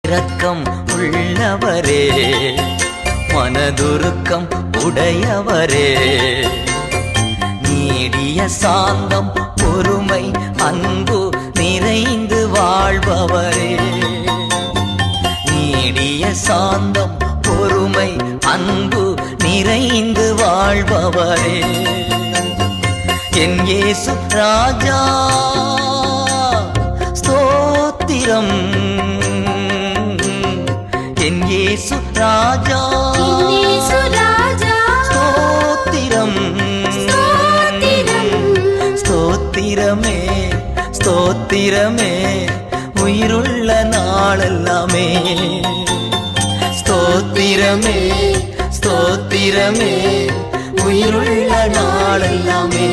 இரக்கம் உள்ளவரே, மனதுருக்கம் உடையவரே, நீடிய சாந்தம் பொறுமை அன்பு நிறைந்து வாழ்பவரே, நீடிய சாந்தம் பொறுமை அன்பு நிறைந்து வாழ்பவரே, என் இயேசு ராஜா ஸ்தோத்திரம், என் இயேசு ராஜா ஸ்தோத்திரம், ஸ்தோத்திரமே ஸ்தோத்திரமே உயிருள்ள நாளெல்லாமே, ஸ்தோத்திரமே ஸ்தோத்திரமே உயிருள்ள நாளெல்லாமே.